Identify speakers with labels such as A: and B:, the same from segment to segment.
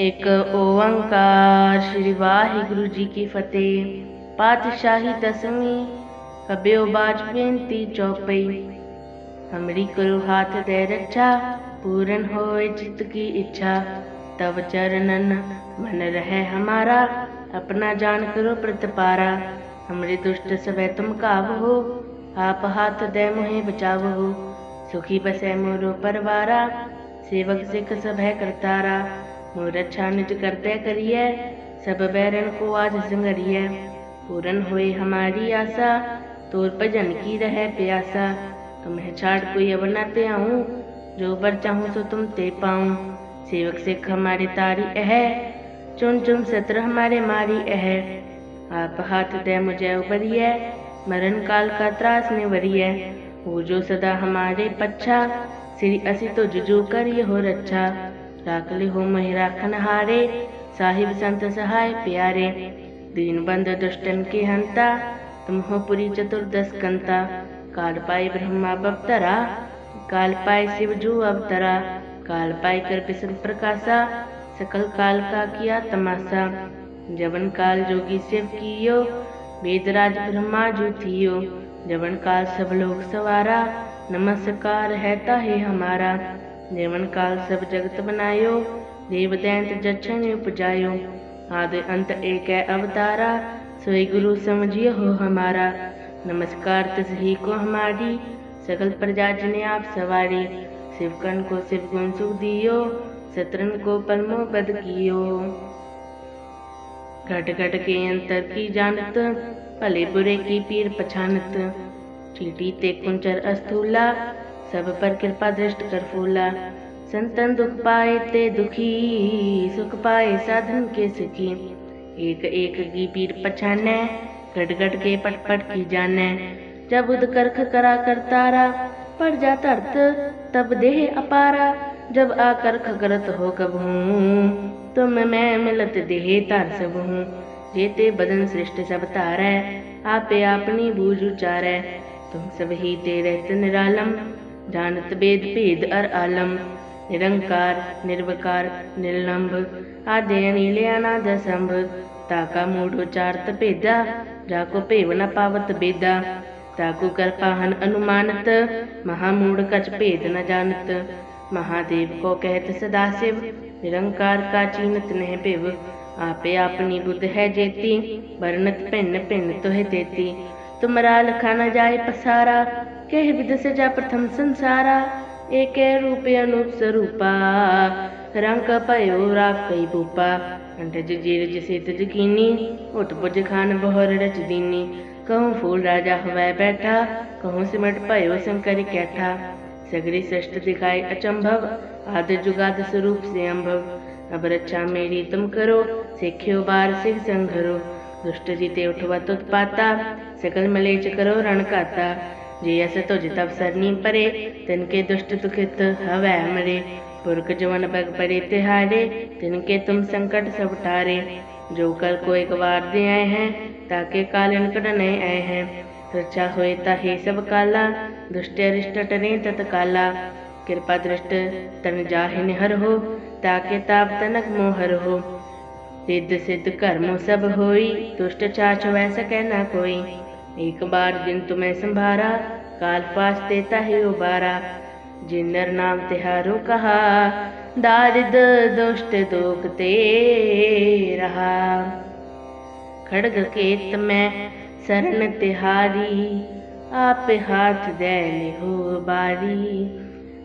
A: एक ओंकार श्री वाहिगुरु जी की फतेह। पातशाही दसवीं कब्यो बाज बेनती चौपई। हमरी करो हाथ दे रक्षा, पूरन होए चित्त की इच्छा। तव चरणन मन रहे हमारा, अपना जान करो प्रतिपारा। हमरे दुष्ट सभय तुम काबहो, आप हाथ दे मुहे बचावहो। सुखी बसै मोरो परवारा, सेवक सिख सभय करतारा। मोर अच्छा निज करते करिए, सब बैरन को आज संगरिए। पूरन होए हमारी आशा, तोर भजन की रहे प्यासा। तुम्हें छाड़ कोई अब न ते आऊं, जो बर चाहूं सो तुम ते पाऊं। सेवक सिख हमारे तारी है, चुन चुन सत्र हमारे मारी है। आप हाथ दे मुझे उबरिए, मरण काल का त्रास निवरिए। हो जो सदा हमारे पच्छा, श्री असी तो जुजू करिए हो रच्छा। राख ले हो महि राखन हारे, साहिब संत सहाय प्यारे। दीन बंद दुष्टन के हंता, तुम हो पुरी चतुर्दश कंता। काल पाए ब्रह्मा बवतरा, काल पाए शिव जू अवतरा। काल पाए कर विष्णु प्रकाशा, सकल काल का किया तमाशा। जवन काल जोगी शिव कियो, वेदराज ब्रह्मा जू थियो। जवन काल सब लोग सवारा, नमस्कार है ताहे हमारा। जेवन काल सब जगत बनायो, देव दैंत जक्षण उपजायो। आदि अंत एक अवतारा, सोई गुरु समझियो हो हमारा। नमस्कार तिस ही को हमारी, सकल प्रजा जिने आप सवारी। शिवकन को शिव गुण सुख दियो, शत्रन को परमो बद कियो। घट घट के अंतर की जानत, भले बुरे की पीर पछानत। चीटी ते कुंचर अस्थूला, सब पर कृपा दृष्ट कर फूला। संतन दुख पाए ते दुखी, सुख पाए साधन के सुखी। एक एक की पीर पछाने, घट घट के पट पट की जाने। जब उद करख करा करतारा, पड़ जाता अर्थ तब देह अपारा। जब आकर्ख करत हो कबहूँ, तुम मैं मिलत देह तार सब हूँ। जेते बदन सृष्टि सब तारै, आपे आपनी बूझ उचारै। तुम सब ही ते रहत निरालम, जानत वेद भेद अर आलम। निरंकार निर्विकार निर्लंभ, आदि अनिल अनाद संभ। ताका मूढ़ उचारत भेदा, जाको भेव न पावत बेदा। ताकू कर पाहन अनुमानत, महामूढ़ कछ भेद न जानत। महादेव को कहत सदाशिव, निरंकार का चीनत नह पिव। आपे आपनी बुद्ध है जेती, बरनत भिन्न भिन्न तुह देती। तुमरा लखा न जाय पसारा, कह विद सजा प्रथम संसारा। एक रूप अनूप स्वरूपा, रंग पयो राफ कई भूपा। अंटज जीर जिसे तज कीनी, उठ बुझ खान बहुर रच दीनी। कहूँ फूल राजा हवै बैठा, कहूँ सिमट पयो शंकर कैठा। सगरी सृष्टि दिखाए अचंभव, आदि जुगाद स्वरूप से अम्भव। अब रक्षा मेरी तुम करो, सिख्यो बार सिख संघरो। दुष्ट जीते उठवा उत्पाता, सकल मलेच करो रण काता। जे अस तुझ तब सरनी परे, तिनके दुष्ट दुखित हवै मरे। पुरख जवन बग पड़े तिहारे, तिनके तुम संकट सब टारे। जो कल को एक बार दे आए हैं, ताके काल निकट नए आए हैं। रक्षा होए ताहे सब काला, दुष्ट अरिष्ट टरे तत्काला। कृपा दृष्ट तन जाहिन हर हो, ताके ताप तनक मोहर हो। सिद्ध सिद्ध कर्मों सब होई, दुष्ट चाच वै सकै न कोई। एक बार जिन तुम्हें संभारा, काल फास देता है उबारा। जिन नर नाम तिहारो कहा, दारिद दुष्ट दोख ते रहा। खड़ग केत में शरण तिहारी, आप हाथ दे हो बारी।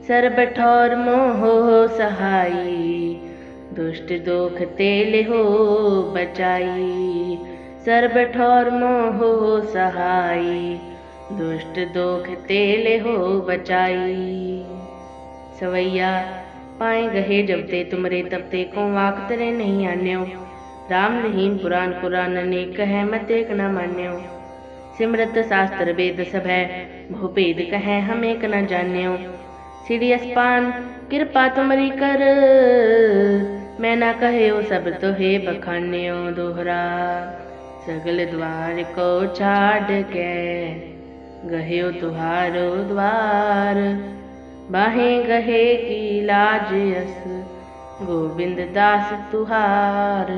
A: सर्ब ठौर मोह सहाई, दुष्ट दोख तेल हो बचाई। सर्ब ठौर मोह सहाई, दुष्ट दोख तेल हो बचाई। सवैया पाए गहे जब ते तुमरे तब ते को वाक तरे नहीं आन्यो। राम रहीम पुराण कुरान अनेक कहे मत एक न मान्यो। सिमरत शास्त्र वेद सभै, बहु भेद कहे हम एक न जान्यो। श्री अस्पान कृपा तुमरी कर, मैं न कहयो सब तोहे बखान्यो दोहरा। सगल द्वार को छाड़ के, गह्यो तुहारो द्वार। बाहें गहे की लाज यस, गोविंद दास तुहार।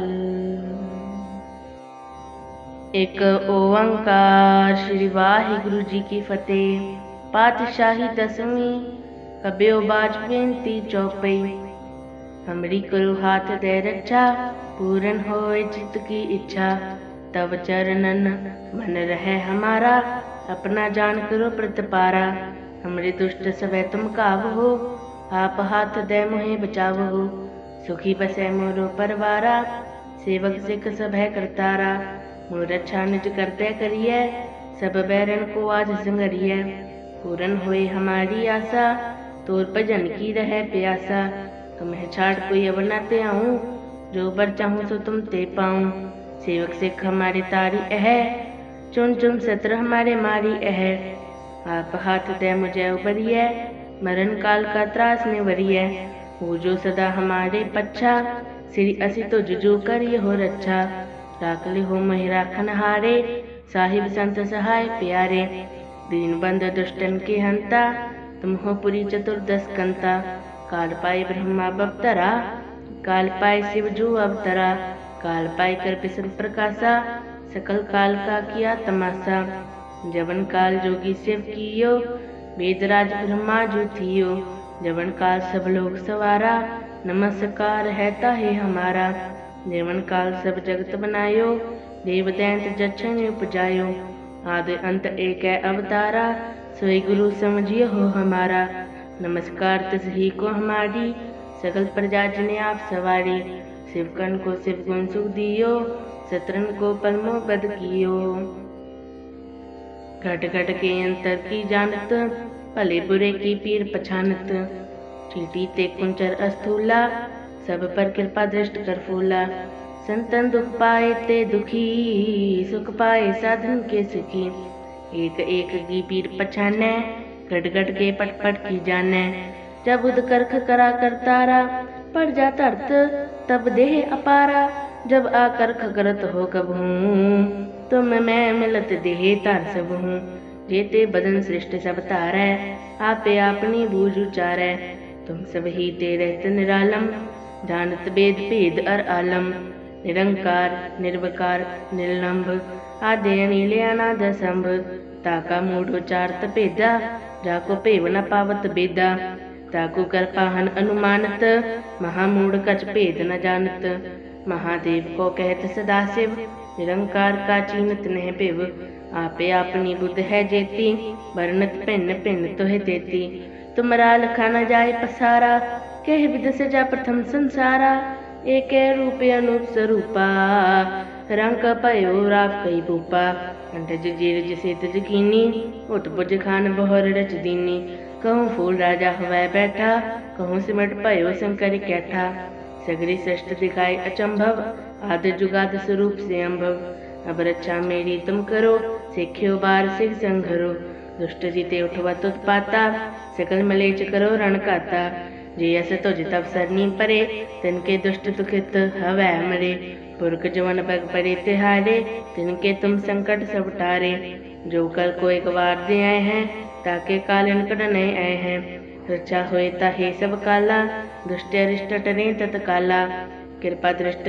A: एक ओंकार श्री वाहिगुरु जी की फतेह। पातशाही दसवीं कबियो बाज बेनती चौपई। हमरी करो हाथ दे रक्षा, पूरन होए चित्त की इच्छा। तब चरणन मन रहे हमारा, अपना जान करो प्रतिपारा। हमरे दुष्ट सवै तुम काबहो, आप हाथ दे मोहे बचावहो। सुखी बसै मोरो परवारा, सेवक सिख सभै करतारा। मोर रक्षा निज करते करिए, सब बैरन को आज संगरिए। पूरन होए हमारी आशा, तोर भजन की रहे प्यासा। तुम्हें छाड़ कोई अब न ते आऊं, जो बर चाहूं सो तुम ते पाऊं। सेवक सिख हमारे तारी है, चुन चुन शत्रु हमारे मारी है। आप हाथ दे मुझे उबरिए, मरण काल का त्रास ने वरिए। वो जो सदा हमारे पच्छा, श्री असी तो जुजू करिए हो रक्षा। राखले हो महि राखन हारे, साहिब संत सहाय प्यारे। दीन बंद दुष्टन के हंता, तुम हो पुरी चतुर्दश कंता। काल पाए ब्रह्मा बवतरा, काल पाए शिव जू अवतरा। काल पाए कर विष्णु प्रकाशा, सकल काल का किया तमाशा। जवन काल जोगी शिव कियो, वेदराज ब्रह्मा जू थियो। जवन काल सब लोग सवारा, नमस्कार है ताहे हमारा। जीवन काल सब जगत बनायो, देव दैंत जच्छन उपजायो। आदि अंत एक है अवतारा, सोई गुरु समझिए हो हमारा। नमस्कार तिस ही को हमारी, सकल प्रजा जिने आप सवारी। शिवकन को शिव गुण सुख दियो, शत्रन को पलमो बद कियो। घट घट के अंतर की जानत, भले बुरे की पीर पछानत। चीटी ते कुंचर अस्थूला, सब पर कृपा दृष्ट कर फूला। संतन दुख पाए ते दुखी, सुख पाए साधन के सुखी। एक एक की पीर पछाने, घट घट के पट पट की जाने। जब उद करख करा करतारा, पड़ जाता अर्थ तब देह अपारा। जब आकर्ख करत हो कबहूँ, तुम मैं मिलत देह तार सब हूँ। जेते बदन सृष्टि सब तारै, आपे आपनी बूझ उचारै। तुम सब ही ते रहत निरालम, जानत वेद भेद अर आलम। निरंकार निर्विकार निर्लंभ, आदि अनिल अनाद संभ। ताका मूढ़ उचारत भेदा, जाको भेव न पावत बेदा। ताकू कर पाहन अनुमानत, महामूढ़ कछ भेद न जानत। महादेव को कहत सदाशिव, निरंकार का चीनत नह पिव। आपे आपनी बुद्ध है जेती, वर्णत भिन्न भिन्न तुहे देती। तुमरा लखा न जाय पसारा, कह विद सजा प्रथम संसारा। एक रूप अनूप स्वरूपा, रंग पयो राफ कई भूपा। अंडज जीर जिसे तज कीनी, उठ बुझ खान बहुर रच दीनी। कहूँ फूल राजा हवै बैठा, कहूँ सिमट पयो शंकर कैठा। सगरी सृष्टि दिखाए अचंभव, आदि जुगाद स्वरूप से अम्भव। अब रक्षा मेरी तुम करो, सिख्यो बार सिख संघरो। दुष्ट जीते उठवत उत्पाता, सकल मलेच करो रण काता। जे अस तुझ तब सरनी परे, तिनके दुष्ट दुखित हवै मरे। पुरख जवन पग परे तिहारे, तिनके तुम संकट सब टारे। जो कल को एक बार दे आए हैं, ताके काल इनकट नहीं आए हैं। रक्षा होए ताहे सब काला, दुष्ट अरिष्ट टरे तत्काला। कृपा दृष्ट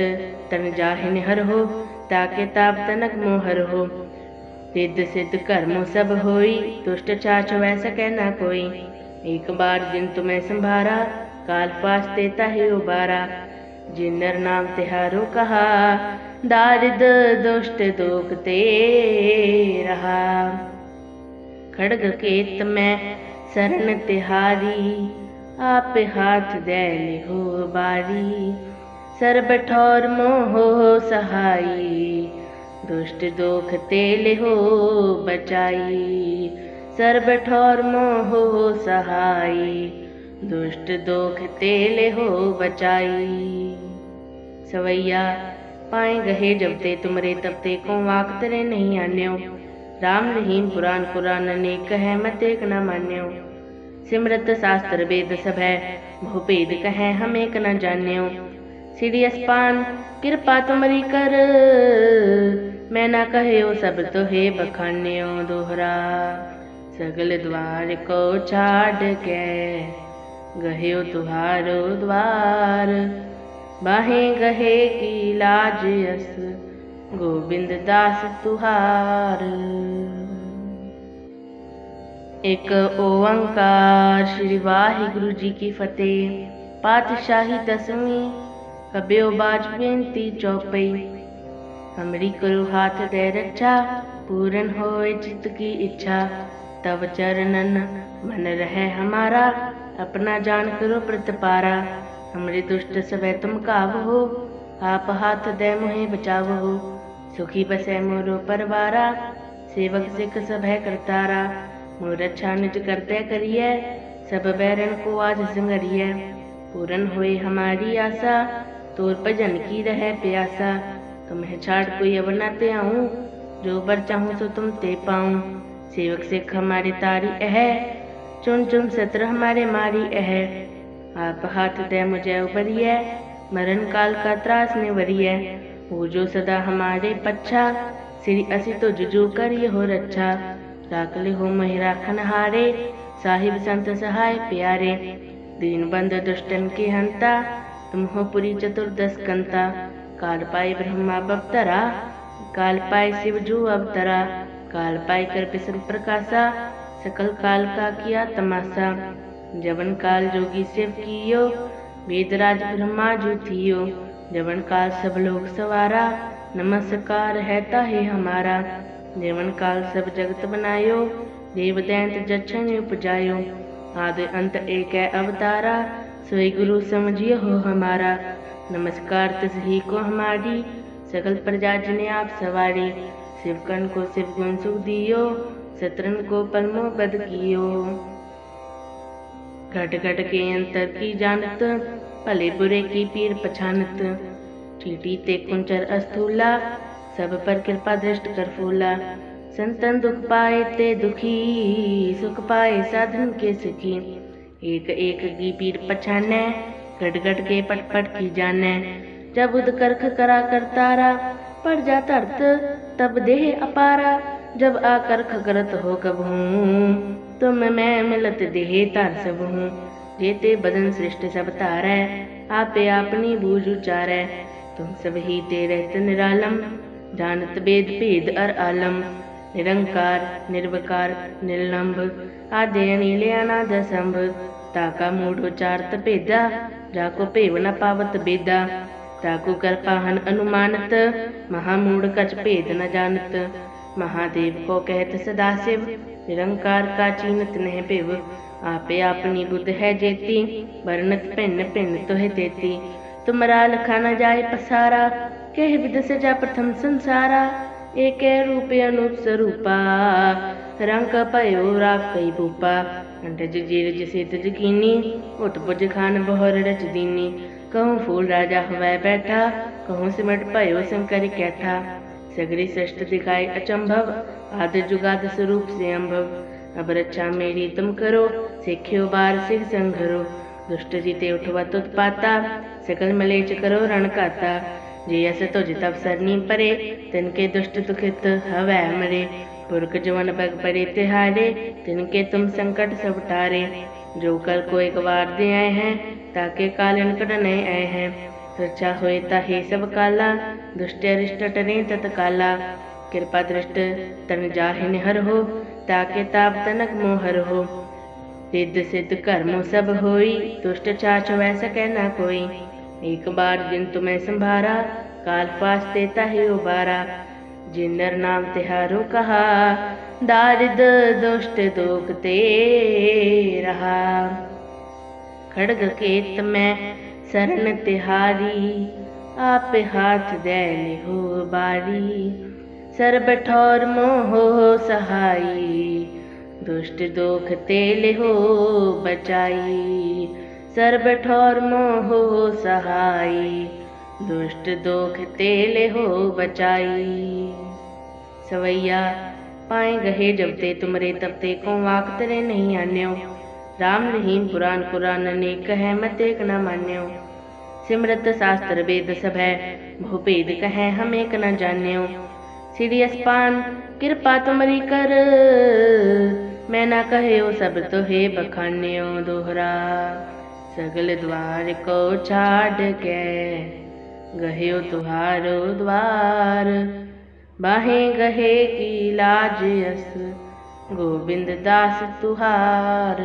A: तन जाहि निहर हो, ताके ताप तनक मोहर हो। सिद्ध सिद्ध कर्मो सब होई, दुष्ट छाछ वै सकै न कोई। एक बार जिन तुम्हें संभारा, काल फास देता है उबारा। जिन नर नाम तिहारो कहा, दारिद दुष्ट दोख ते रहा। खड़ग केत में शरण तिहारी, आप हाथ दे लिहो बारी। सर्ब ठौर मोहो सहाई, दुष्ट दोख ते लिहो बचाई। सर्ब ठौर मोहो सहाई, दुष्ट दोख ते लिहो बचाई। सवैया पाए गहे जब ते तुमरे तब ते को वाक तरे नहीं आन्यो। राम रहीम पुराण कुरान ने कहे मत एक न मान्यो। सिमरत शास्त्र वेद सब है, बहु भेद कहे हम एक न जान्यो। श्री अस्पान कृपा तुमरी कर, मैं न कहो सब तो हे बखान्यो दोहरा। सगल द्वार को छाड़ के, गह्यो तुहारो द्वार। बाहें गहे की लाज यस, गोविंद दास तुहार। एक ओंकार श्री वाहिगुरु जी की फतेह। पातशाही दसवीं कब्यो बाज बेनती चौपई। हमरी करो हाथ दे रक्षा, पूरन होए चित्त की इच्छा। तब चरणन मन रहे हमारा, अपना जान करो प्रतिपारा। हमरे दुष्ट सवै तुम काबहो, आप हाथ दे मोहे बचावहो। सुखी बसै मोरो परवारा, सेवक सिख सभै करतारा। मोर रक्षा निज करते करिए, सब बैरन को आज संगरिए। पूरन होए हमारी आशा, तोर भजन की रहे प्यासा। तुम्हें छाड़ कोई अब न ते आऊं, जो बर चाहूं सो तुम ते पाऊं। सेवक सिख हमारे तारी है, चुन चुन सत्र हमारे मारी है। आप हाथ दे मुझे उबरिए, मरण काल का त्रास निवरिए। हो जो सदा हमारे पच्छा, श्री असी तो जुजू करिए हो रक्षा। राखले हो महि राखन हारे, साहिब संत सहाय प्यारे। दीन बंद दुष्टन के हंता, तुम हो पुरी चतुर्दश कंता। काल पाए ब्रह्मा बवतरा, काल पाए शिव जू अवतरा। काल पाए कर विष्णु प्रकाशा, सकल काल का किया तमाशा। जवन काल जोगी शिव कियो, वेदराज ब्रह्मा जू थियो। जवन काल सब लोग सवारा, नमस्कार है ताहे हमारा। जवन काल सब जगत बनायो, देव दैंत जछन उपजायो। आदि अंत एक है अवतारा, सोई गुरु समझियो हो हमारा। नमस्कार तिस ही को हमारी, सकल प्रजा जिने आप सवारी। शिवकन को शिव गुण सुख दियो, शत्रन को परमो बद कियो। घट घट के अंतर की जानत, भले बुरे की पीर पछानत। चीटी ते कुंचर अस्थूला, सब पर कृपा दृष्ट कर फूला। संतन दुख पाए ते दुखी, सुख पाए साधन के सुखी। एक एक की पीर पछाने, घट घट के पट पट की जाने। जब उद करख करा करतारा, पड़ जा तरत तब देह अपारा। जब आ करख करत हो कबहूँ, तुम मैं मिलत देह तार सब हूँ। जेते बदन सृष्टि सब तारै, आपे आपनी बूझ उचारै। तुम सब ही ते रहत निरालम, जानत वेद भेद अर आलम। निरंकार निर्विकार निर्लंब, आदि अनिल अनाद संभ। ताका मूढ़ उचारत भेदा, जाको भेव न पावत बेदा। ताको कर पाहन अनुमानत, महामूढ़ कछ भेद न जानत। महादेव को कहत सदाशिव, निरंकार का चीनत नह पिव। आपे आपनी बुद्ध है जेती, वर्णत भिन्न भिन्न तुहे देती। तुमरा लखा न जाय पसारा, कह विद सजा प्रथम संसारा। एक रूप अनूप स्वरूपा, रंग पयो राफ कई भूपा। अंडज जीरज सेत जकीनी, उठ पुज खान बहोर रच दीनी। कहूँ फूल राजा हवै बैठा, कहूँ सिमट पयो शंकर कैठा। सगरी सृष्टि दिखाए अचंभव, आदि जुगाद स्वरूप से अम्भव। अब रक्षा मेरी तुम करो, सिख्यो बार सिख संघरो। दुष्ट जीते उठवा उत्पाता, सकल मलेच करो रण काता। जे यस तुझ तब सरनी परे, तिनके दुष्ट दुखित हवै मरे। पुरख जवन बग परे तिहारे, तिनके तुम संकट सब टारे। जो कल को एक बार दे आए हैं, ताके काल इनकट नए आए हैं। रक्षा होए ताहे सब काला, दुष्ट अरिष्ट टरे तत्काला। कृपा दृष्ट तन जाहिन हर हो, ताके ताप तनक मोहर हो। रिद्ध सिद्ध कर्मो सब होई, दुष्ट छाछ वै सकै न कोई। एक बार जिन तुम्हें संभारा, काल फास देता है उबारा। जिन नर नाम तिहारो कहा, दारिद दुष्ट दुख ते रहा। खड़ग केत में शरण तिहारी, आप हाथ दे लिहो बारी। सर्ब ठौर मोहो सहाई, दुष्ट दुख ते लिहो बचाई। सर्ब ठौर मोहो सहाई, दुष्ट दोख तेले हो बचाई। सवैया पाए गहे जब ते तुमरे तब ते को वाक तरे नहीं आन्यो। राम रहीम पुराण कुरान अनेक कहे मत एक न मान्यो। सिमरत शास्त्र वेद सब है, बहुभेद कहे हम एक न जान्यो। श्री अस्पान कृपा तुमरी कर, मैं ना कहो सब तो हे बखान्यो दोहरा। सगल द्वार को छाड़ के गह्यो तुहारो द्वार। बाहें गहे की लाज यस गोविंद दास तुहार।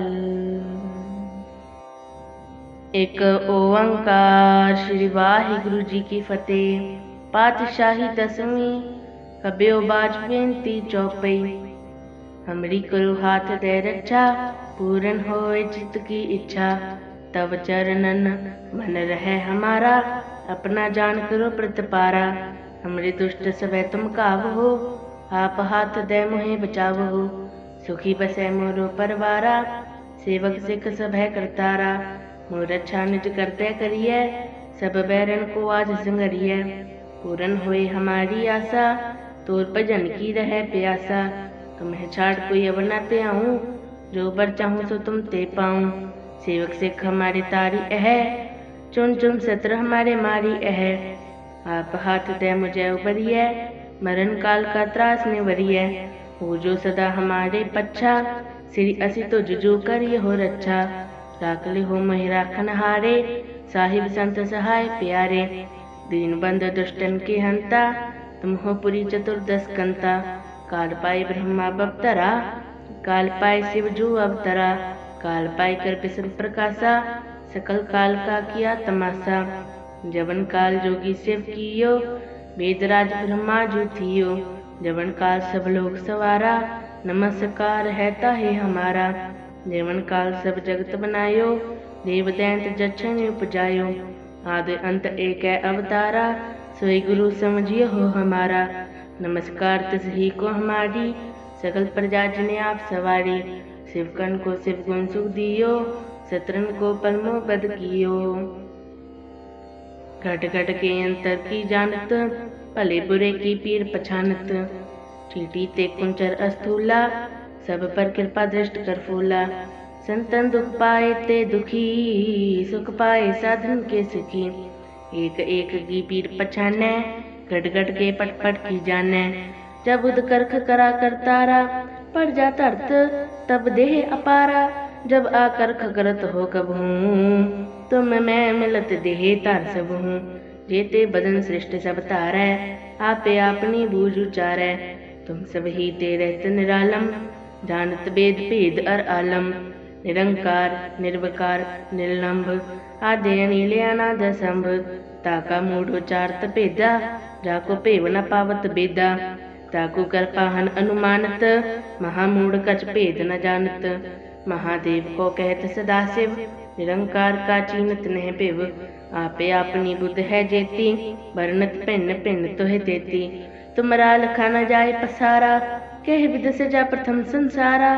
A: एक ओंकार श्री वाहिगुरु जी की फतेह। पातशाही दसवीं कब्यो बाज बेनती चौपई। हमरी करो हाथ दे रक्षा पूरन होए चित्त की इच्छा। तब चरणन मन रहे हमारा अपना जान करो प्रतिपारा। हमरे दुष्ट सभय तुम काव हो आप हाथ दे मुहे बचाव हो। सुखी बसै मोरो परवारा सेवक सिख सभय करतारा। मोर अच्छा निज करते करिए सब बैरन को आज संगरिए। पूरन होए हमारी आशा तोर भजन की रहे प्यासा। तुम्हें छाड़ कोई अब न ते आऊं जो बर चाहूं सो तुम ते पाऊं। सेवक सिख हमारे तारी है चुन चुन सत्र हमारे मारी है। आप हाथ दे मुझे उबरिए मरण काल का त्रास निवरिए। हो जो सदा हमारे पच्छा श्री असी तो जुजू करिए हो रच्छा। राखले हो महि राखन हारे साहिब संत सहाय प्यारे। दीन बंद दुष्टन के हंता तुम हो पुरी चतुर्दश कंता। काल पाए ब्रह्मा बपतरा काल पाए शिव जू अवतरा। काल पाए कर विष्णु प्रकाशा सकल काल का किया तमाशा। जवन काल जोगी शिव कियो वेदराज ब्रह्मा जू थियो। जवन काल सब लोग सवारा नमस्कार है ताहे हमारा। जीवन काल सब जगत बनायो देव दैंत जक्षण उपजायो। आदि अंत एक है अवतारा सोई गुरु समझियो हो हमारा। नमस्कार तिस ही को हमारी सकल प्रजा जिने आप सवारी। शिवकन को शिव गुण सुख दियो शत्रन को परमो बद कियो। घट घट के अंतर की जानत भले बुरे की पीर पछानत। चीटी ते कुंचर अस्थूला सब पर कृपा दृष्ट कर फूला। संतन दुख पाए ते दुखी सुख पाए साधन के सुखी। एक एक की पीर पछाने घट घट के पट पट की जाने। जब उद करख करा करतारा पड़ जाता अर्थ तब देह अपारा। जब आकर्ख करत हो कबहूँ तुम मैं मिलत देह तार सब हूँ। जेते बदन सृष्ट सब तारै आपे अपनी बूझ उचारै। तुम सब ही ते रहत निरालम जानत वेद भेद अर आलम। निरंकार निर्विकार निर्लंभ आदि अनिल अनाद संभ। ताका मूढ़ उचारत भेदा जाको भेव न पावत बेदा। ताकू कर पाहन अनुमानत महामूढ़ कछ भेद न जानत। महादेव को कहत सदाशिव निरंकार का चीनत नह पिव। आपे अपनी बुद्ध है जेती वर्णत भिन्न भिन्न तुह देती। तुमरा लखा न जाय पसारा कह विद सजा प्रथम संसारा।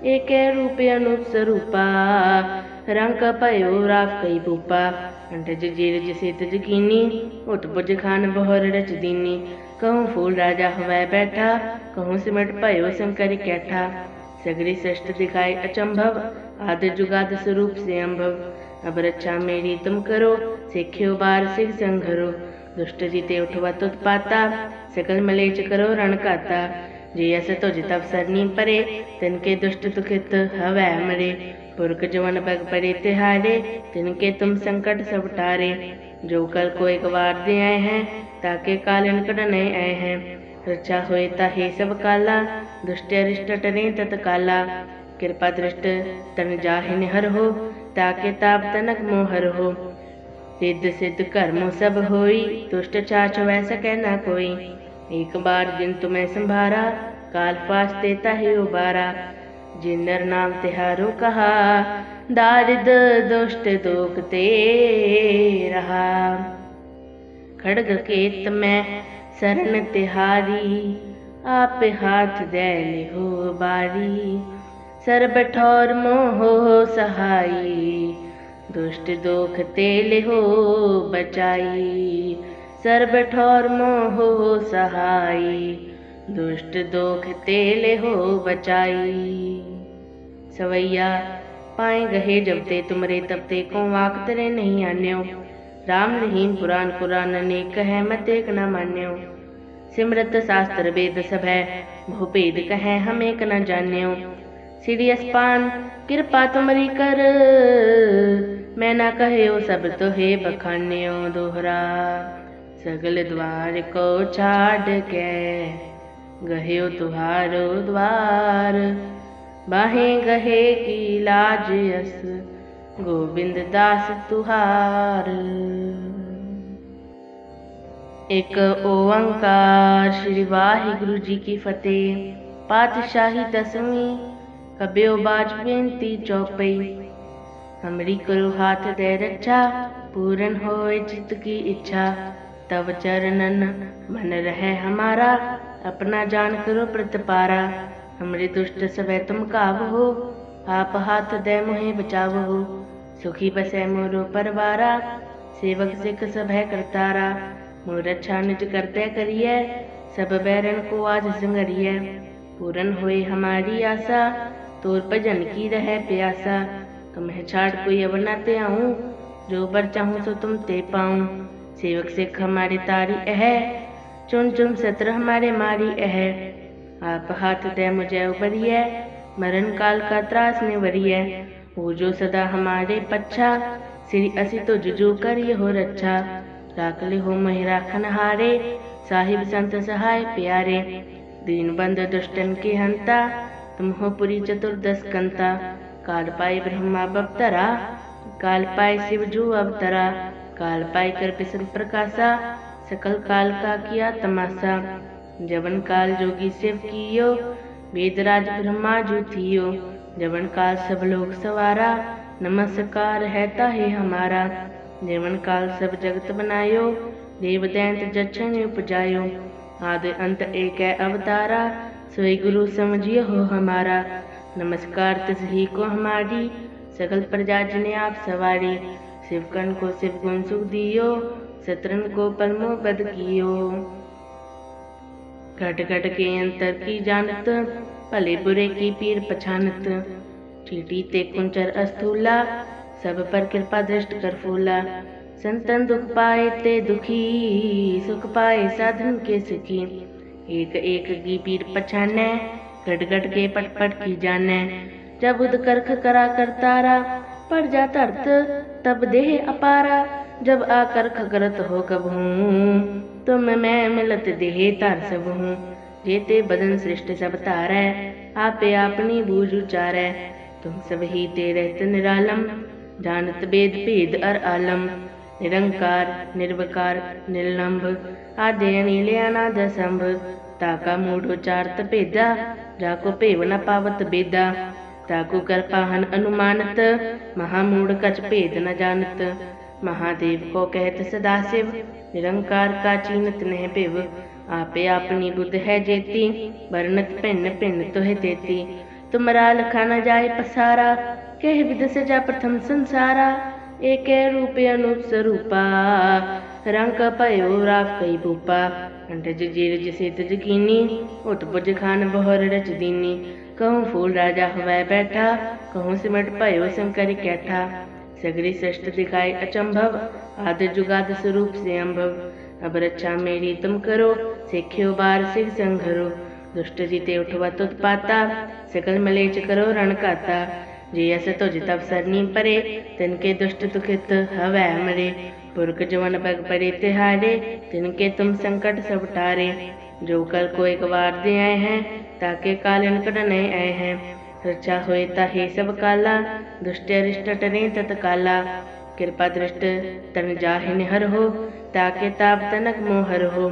A: एक रूप अनूप स्वरूपा रंग पयो राव कई भूपा। अंडज जीर जिसे तज कीनी उठ बुझ खान बहुर रच दीनी। कहूँ फूल राजा हवै बैठा कहूँ सिमट पयो शंकर कैठा। सगरी सृष्ट दिखाए अचंभव आदि जुगाद स्वरूप से अम्भव। अब रक्षा मेरी तुम करो सिख्यो बार सिख संघरो। दुष्ट जीते उठवा उत्पाता सकल मलेच करो रण काता। जे अस तुझ तब सरनी परे तिनके दुष्ट दुखित हवै मरे। पुरख जवन पग परे तिहारे तिनके तुम संकट सब टारे। जो कल को एक बार दे आए हैं ताके काल निकट नए आए हैं। रक्षा होए ताहे सब काला दुष्ट अरिष्ट टरे तत्काला। कृपा दृष्ट तन जाहिन हर हो ताके ताप तनक मोहर हो। सिद्ध सिद्ध कर्मों सब होई दुष्ट चाच वैसा कहना कोई। एक बार जिन तुम्हें संभारा काल फास देता है उबारा। जिन नर नाम तिहारो कहा दारिद दुष्ट दोखते रहा। खड़ग केत में शरण तिहारी आप हाथ दे हो बारी। सर बठौर मोह सहाई दुष्ट दोख तेल हो बचाई। सर बठौर मोह सहाई दुष्ट दोख तेल हो बचाई। सवैया पाए गहे जब ते तुमरे तब ते को वाक तरे नहीं आन्यो। राम रहीम पुराण कुरान अनेक है मत एक न मान्यो। सिमरत शास्त्र वेद सब है बहु भेद कहे हम एक न जान्यो। श्री अस्पान कृपा तुमरी कर मैं ना कहयो सब तो हे बखान्यो दोहरा। सगल द्वार को छाड़ के गह्यो तुहारो द्वार। बाहें गहे की लाज यस गोविंद दास तुहार। एक ओंकार। श्री वाहिगुरु जी की फतेह। पातशाही 10वीं। कब्यो बाज बेनती चौपई। हमरी करो हाथ दे रक्षा पूरन होए चित्त की इच्छा। तव चरणन मन रहे हमारा अपना जान करो प्रतिपारा। हमरे दुष्ट सवै तुम काबहो आप हाथ दे मोहे बचावहो। सुखी बसै मोरो परवारा सेवक सिख सभै करतारा। मोर रक्षा निज करते करिए सब बैरन को आज संगरिए। पूरन होए हमारी आशा तोर भजन की रहे प्यासा। तुम्हें छाड़ कोई अब न ते आऊं जो बर चाहूं सो तुम ते पाऊं। सेवक सिख हमारे तारी है चुन चुन सत्र हमारे मारी है। आप हाथ दे मुझे उबरिए मरण काल का त्रास निवरिए। हो जो सदा हमारे पच्छा श्री असी तो जुजू करिए हो रक्षा। राखले हो महि राखन हारे साहिब संत सहाय प्यारे। दीन बंद दुष्टन के हंता तुम हो पुरी चतुर्दश कंता। काल पाए ब्रह्मा बवतरा काल पाए शिव जू अवतरा। काल पाए कर बिसल प्रकाशा सकल काल का किया तमाशा। जवन काल जोगी शिव कियो वेदराज ब्रह्मा जू थियो। जवन काल सब लोग सवारा नमस्कार है ताहे हमारा। जीवन काल सब जगत बनायो देव दैंत जक्षण उपजायो। आदि अंत एक अवतारा सोई गुरु समझियो हो हमारा। नमस्कार तिस ही को हमारी सकल प्रजा जिने आप सवारी। शिवकन को शिव गुण सुख दियो शत्रन को पलमो बद कियो। घट घट के अंतर की जानत भले बुरे की पीर पछानत। चीटी ते कुंचर अस्थूला सब पर कृपा दृष्ट कर फूला। संतन दुख पाए ते दुखी सुख पाए साधन के सुखी। एक एक की पीर पछाने घट घट के पट पट की जाने। जब उद करख करा कर तारा पड़ जाता अर्थ तब देह अपारा। जब आ करख करत हो कबहूँ तुम मैं मिलत देह तार सब हूँ। जेते बदन सृष्टि सब तारै आपे आपनी बूझ उचारै। तुम सब ही ते रहत निरालम जानत वेद भेद अर आलम। निरंकार निर्विकार निर्लंभ आदि अनिल अनाद संभ। ताका मूढ़ उचारत भेदा जाको भेव न पावत बेदा। ताकू कर पाहन अनुमानत महामूढ़ कछ भेद न जानत। महादेव को कहत सदाशिव निरंकार का चीनत नह पिव। आपे आपनी बुद्ध है जेती वर्णत भिन्न भिन्न तुह तेती। तुमरा लखा न जाय पसारा कह विद सजा प्रथम संसारा। एक रूप अनूप स्वरूपा रंग पयो राफ कई भूपा। अंडज जीर जिसे तज कीनी उठ बुझ खान बहुर रच दीनी। कहूँ फूल राजा हवै बैठा कहूँ सिमट पयो शंकर कैठा। सगरी सृष्टि दिखाए अचंभव आदि जुगाद स्वरूप से अम्भव। अब रक्षा मेरी तुम करो सिख्यो बार सिख संघरो। दुष्ट जीते उठवा उत्पाता सकल मलेच करो रण काता। जियस तुझ तब सरनी परे तिनके दुष्ट दुखित हवै मरे। पुरख जवन बग परे तिहारे तिनके तुम संकट सब टारे। जो कल को एक बार दे आए हैं ताके काल इनकट नए आए हैं। रक्षा होए ताहे सब काला दुष्ट अरिष्ट टरे तत्काला। कृपा दृष्ट तन जाहि निहर हो ताके ताप तनक मोहर हो।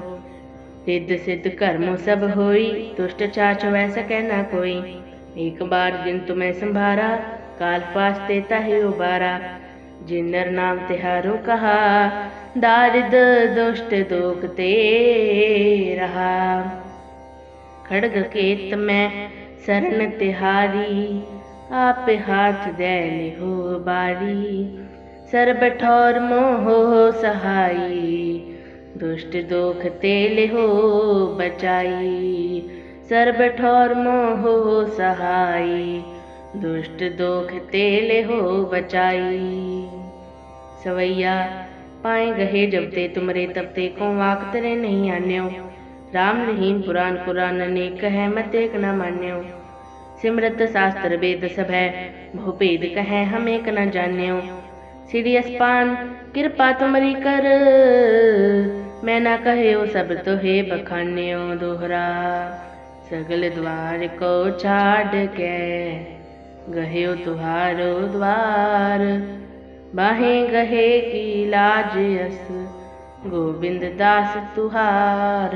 A: सिद्ध सिद्ध कर्मो सब होई दुष्ट चाच वै सकै न कोई। एक बार जिन तुम्हें संभारा काल फास देता है उबारा। जिन नर नाम तिहारो कहा दारिद दुष्ट दोख ते रहा। खड़ग केत में शरण तिहारी आप हाथ दे लिहो बारी। सर्ब ठौर मोहो सहाई दुष्ट दोख ते लिहो बचाई। सर्ब ठौर मोहो सहाई दुष्ट दोख ते लिहो बचाई। सवैया पाए गहे जब ते तुमरे तब ते को वाक तरे नहीं आन्यो। राम रहीम पुराण कुरान ने कहे मत एक न मान्यो। सिमरत शास्त्र वेद सब है बहु भेद कहे हम एक न जान्यो। सिड़ी अस्पान कृपा तुमरी कर, मैं ना कहो सब तुहे बखान्यो दोहरा। सगल द्वार को छाड़ के गह्यो तुहारो द्वार, बाहें गहे की लाज यस गोविंद दास तुहार।